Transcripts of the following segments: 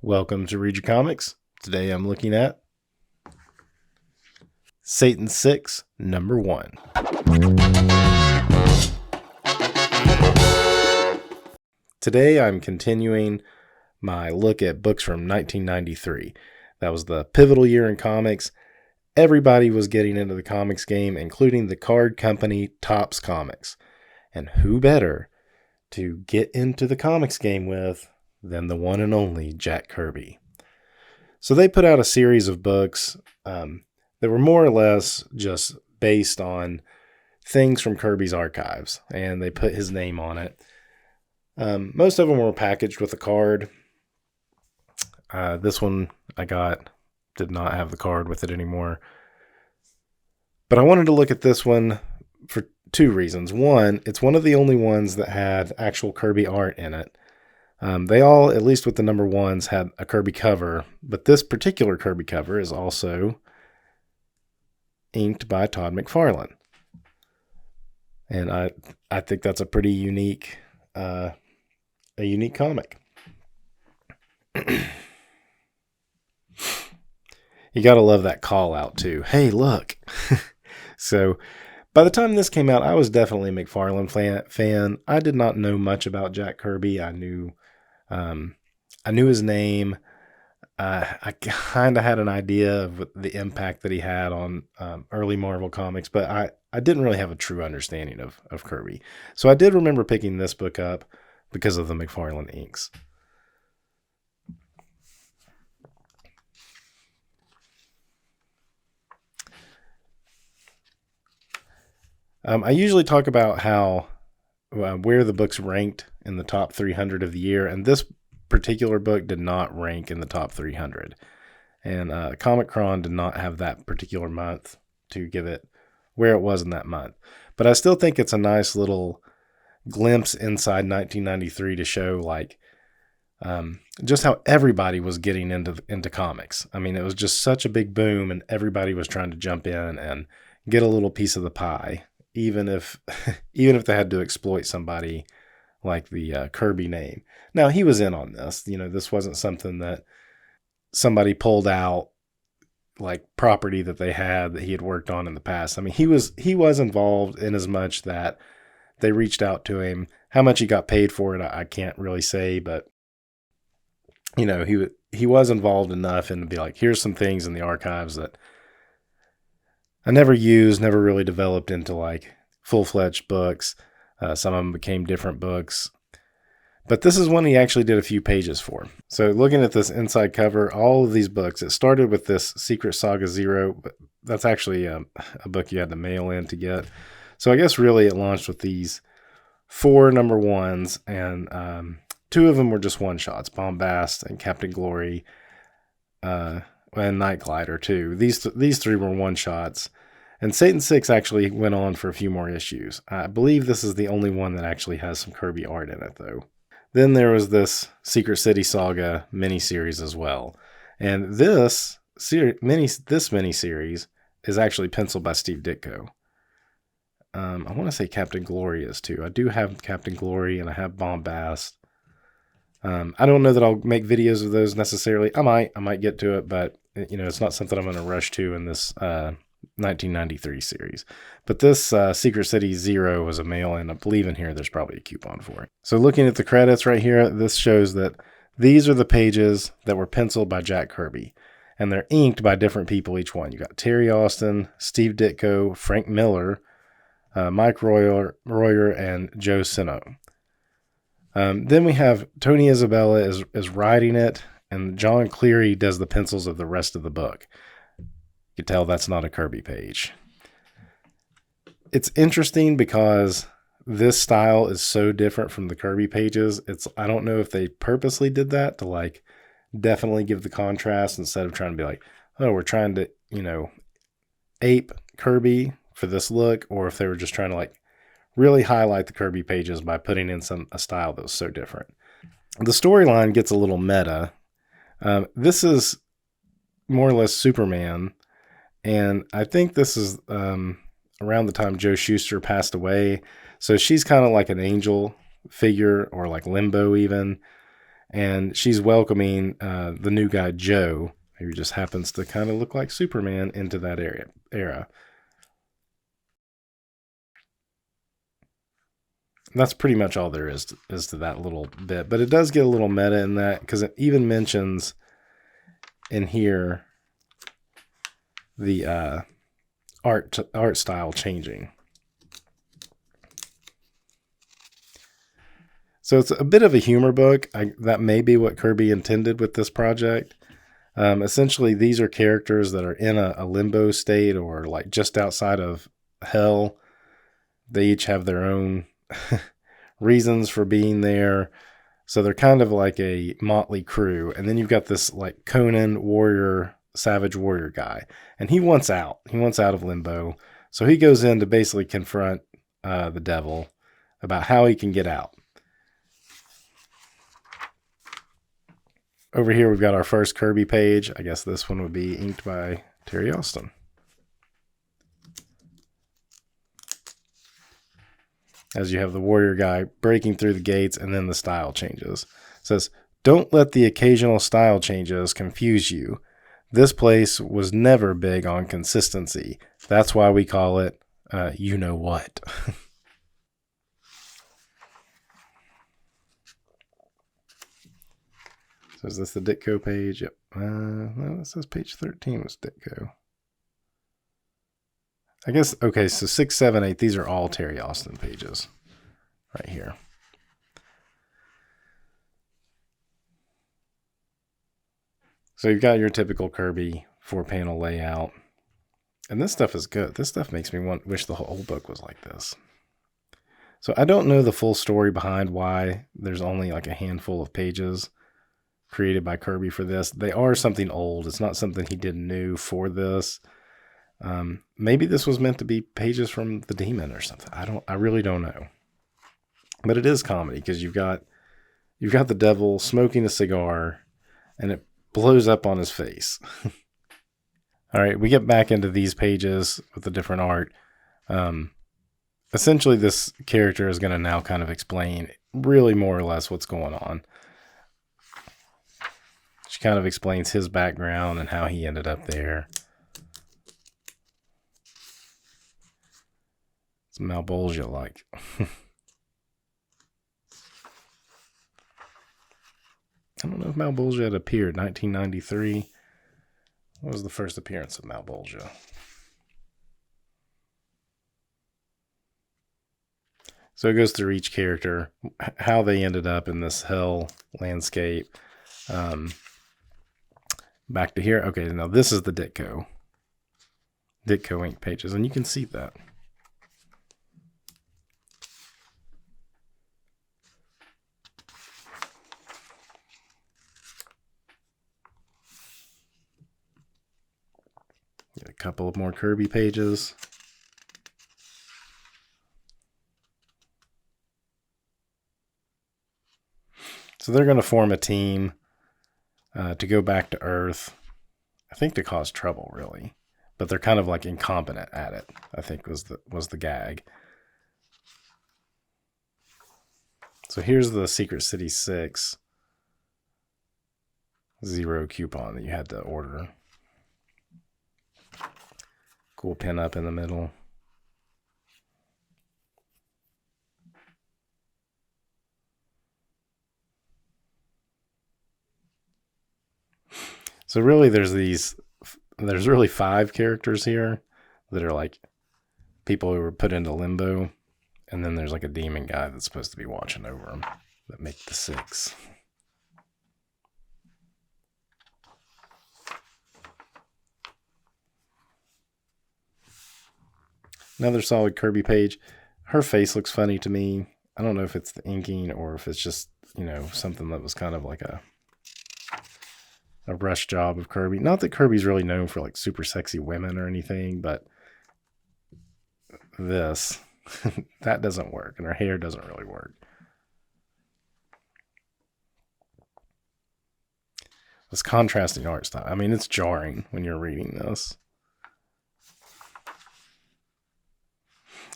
Welcome to Read Your Comics. Today I'm looking at Satan 6, number 1. Today I'm continuing my look at books from 1993. That was the pivotal year in comics. Everybody was getting into the comics game, including the card company Topps Comics. And who better to get into the comics game with than the one and only Jack Kirby. So they put out a series of books that were more or less just based on things from Kirby's archives, and they put his name on it. Most of them were packaged with a card. This one I got did not have the card with it anymore. But I wanted to look at this one for two reasons. One, it's one of the only ones that had actual Kirby art in it. They all, at least with the number ones, had a Kirby cover, but this particular Kirby cover is also inked by Todd McFarlane. And I think that's a pretty unique comic. You gotta love that call out too. Hey, look. So by the time this came out, I was definitely a McFarlane fan. I did not know much about Jack Kirby. I knew his name. I kind of had an idea of the impact that he had on early Marvel comics, but I didn't really have a true understanding of Kirby. So I did remember picking this book up because of the McFarlane inks. I usually talk about how where the book's ranked in the top 300 of the year, and this particular book did not rank in the top 300. And Comic-Con did not have that particular month to give it where it was in that month. But I still think it's a nice little glimpse inside 1993 to show like just how everybody was getting into comics. I mean, it was just such a big boom, and everybody was trying to jump in and get a little piece of the pie. Even if they had to exploit somebody like the Kirby name. Now, he was in on this. You know, this wasn't something that somebody pulled out, like property that they had that he had worked on in the past. I mean, he was involved in as much that they reached out to him. How much he got paid for it, I can't really say, but you know, he was involved enough and to be like, here's some things in the archives that I never used, never really developed into like full-fledged books. Some of them became different books. But this is one he actually did a few pages for. So looking at this inside cover, all of these books, it started with this Secret Saga 0, but that's actually a book you had to mail in to get. So I guess really it launched with these 4 number ones, and 2 of them were just one-shots, Bombast and Captain Glory, and Night Glider too. These 3 were one-shots. And Satan 6 actually went on for a few more issues. I believe this is the only one that actually has some Kirby art in it, though. Then there was this Secret City Saga miniseries as well. And this miniseries is actually penciled by Steve Ditko. I want to say Captain Glory is too. I do have Captain Glory and I have Bombast. I don't know that I'll make videos of those necessarily. I might get to it, but you know, it's not something I'm going to rush to in this 1993 series. But this Secret City 0 was a mail-in. I believe in here there's probably a coupon for it. So looking at the credits right here, this shows that these are the pages that were penciled by Jack Kirby. And they're inked by different people each one. You got Terry Austin, Steve Ditko, Frank Miller, Mike Royer, and Joe Sino. Then we have Tony Isabella is writing it, and John Cleary does the pencils of the rest of the book. You can tell that's not a Kirby page. It's interesting because this style is so different from the Kirby pages. I don't know if they purposely did that to like definitely give the contrast instead of trying to be like, oh, we're trying to, you know, ape Kirby for this look, or if they were just trying to like really highlight the Kirby pages by putting in a style that was so different. The storyline gets a little meta. This is more or less Superman, and I think this is around the time Joe Shuster passed away. So she's kind of like an angel figure, or like Limbo even. and she's welcoming the new guy, Joe, who just happens to kind of look like Superman, into that era. And that's pretty much all there is to that little bit. But it does get a little meta in that, because it even mentions in here the art style changing. So it's a bit of a humor book. That may be what Kirby intended with this project. Essentially, these are characters that are in a limbo state, or like just outside of hell. They each have their own reasons for being there. So they're kind of like a motley crew. And then you've got this like Conan savage warrior guy. And he wants out. He wants out of limbo. So he goes in to basically confront the devil about how he can get out. Over here, we've got our first Kirby page. I guess this one would be inked by Terry Austin. As you have the warrior guy breaking through the gates, and then the style changes. It says, "Don't let the occasional style changes confuse you. This place was never big on consistency. That's why we call it, you know what." So is this the Ditko page? Yep. No, it says page 13 was Ditko. I guess, okay, so 6, 7, 8, these are all Terry Austin pages right here. So you've got your typical Kirby 4-panel layout. And this stuff is good. This stuff makes me wish the whole book was like this. So I don't know the full story behind why there's only like a handful of pages created by Kirby for this. They are something old. It's not something he did new for this. Maybe this was meant to be pages from The Demon or something. I really don't know. But it is comedy, because you've got the devil smoking a cigar, and it blows up on his face. All right, we get back into these pages with the different art. Essentially, this character is going to now kind of explain really more or less what's going on. She kind of explains his background and how he ended up there. It's Malbolgia-like. I don't know if Malbolgia had appeared. 1993. What was the first appearance of Malbolgia? So it goes through each character, how they ended up in this hell landscape. Back to here. Okay, now this is the Ditko ink pages, and you can see that. Get a couple of more Kirby pages. So they're going to form a team to go back to Earth. I think to cause trouble, really. But they're kind of like incompetent at it, I think was the gag. So here's the Secret City 6 0 coupon that you had to order. Cool pin up in the middle. So really there's really 5 characters here that are like people who were put into limbo. And then there's like a demon guy that's supposed to be watching over them that make the 6. Another solid Kirby page. Her face looks funny to me. I don't know if it's the inking or if it's just, something that was kind of like a rush job of Kirby. Not that Kirby's really known for like super sexy women or anything, but this, that doesn't work. And her hair doesn't really work. This contrasting art style. I mean, it's jarring when you're reading this.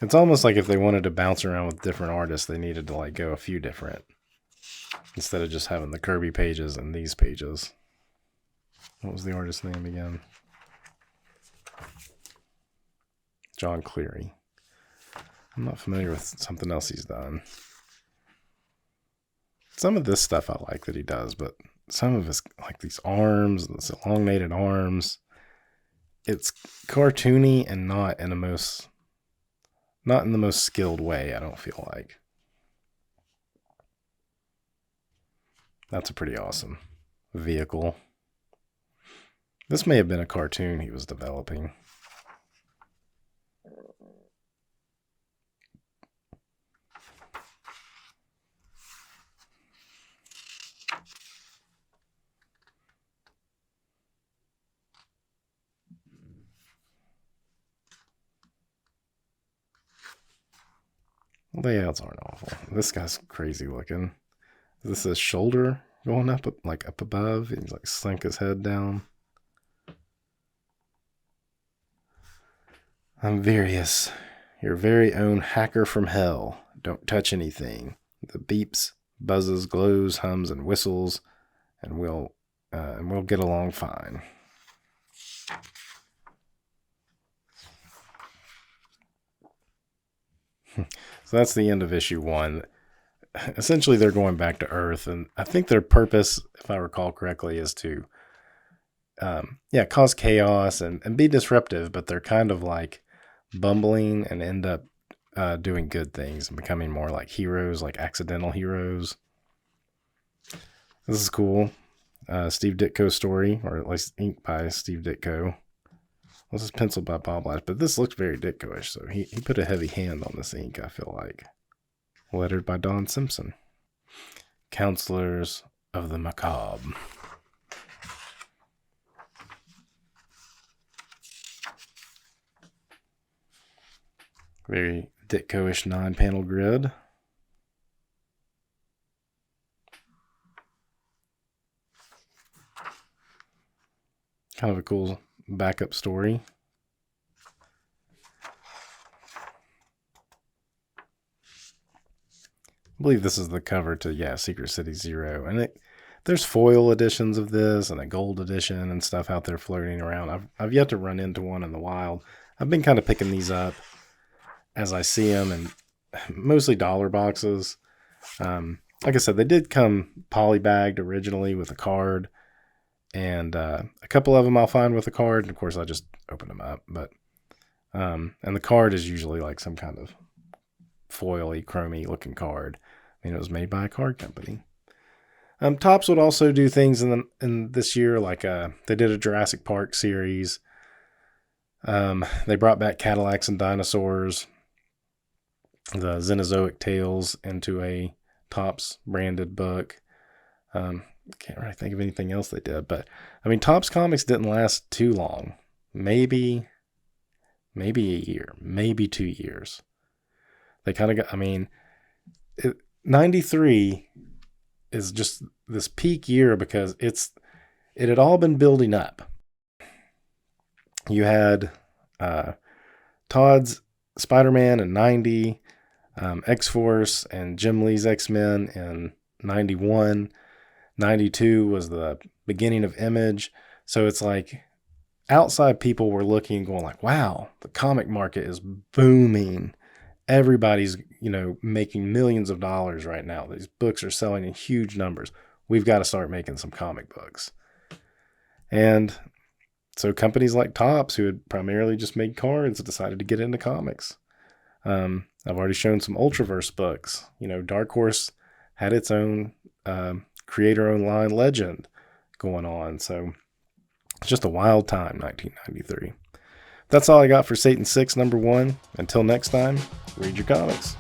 It's almost like if they wanted to bounce around with different artists, they needed to like go a few different instead of just having the Kirby pages and these pages. What was the artist's name again? John Cleary. I'm not familiar with something else he's done. Some of this stuff I like that he does, but some of his, like these arms, these elongated arms, it's cartoony and not in the most skilled way, I don't feel like. That's a pretty awesome vehicle. This may have been a cartoon he was developing. Layouts aren't awful. This guy's crazy looking. Is this his shoulder going up like up above? He's like sunk his head down. I'm Various, your very own hacker from hell. Don't touch anything. The beeps, buzzes, glows, hums, and whistles, and we'll get along fine. So that's the end of issue 1. Essentially, they're going back to Earth, and I think their purpose, if I recall correctly, is to cause chaos and be disruptive, but they're kind of like bumbling and end up doing good things and becoming more like heroes, like accidental heroes. This is cool. Steve Ditko story, or at least ink by Steve Ditko. This is penciled by Bob Lash, but this looks very Ditko-ish, so he put a heavy hand on this ink, I feel like. Lettered by Don Simpson. Counselors of the Macabre. Very Ditko-ish 9-panel grid. Kind of a cool backup story. I believe this is the cover to, Secret City Zero. And there's foil editions of this and a gold edition and stuff out there floating around. I've yet to run into one in the wild. I've been kind of picking these up as I see them, and mostly dollar boxes. Like I said, they did come polybagged originally with a card. And a couple of them I'll find with a card. And of course, I just open them up. But and the card is usually like some kind of foily, chromy looking card. I mean, it was made by a card company. Topps would also do things in this year, like they did a Jurassic Park series. They brought back Cadillacs and Dinosaurs, the Xenozoic Tales, into a Topps branded book. Can't really think of anything else they did, but I mean, Topps comics didn't last too long. Maybe a year, maybe 2 years. They kind of got, 93 is just this peak year because it had all been building up. You had Todd's Spider-Man in 90, X-Force and Jim Lee's X-Men in 91. 92 was the beginning of Image. So it's like outside people were looking and going like, wow, the comic market is booming. Everybody's, making millions of dollars right now. These books are selling in huge numbers. We've got to start making some comic books. And so companies like Topps, who had primarily just made cards, decided to get into comics. I've already shown some Ultraverse books. Dark Horse had its own creator-owned line Legend going on. So it's just a wild time, 1993. That's all I got for Satan 6, number 1. Until next time, read your comics.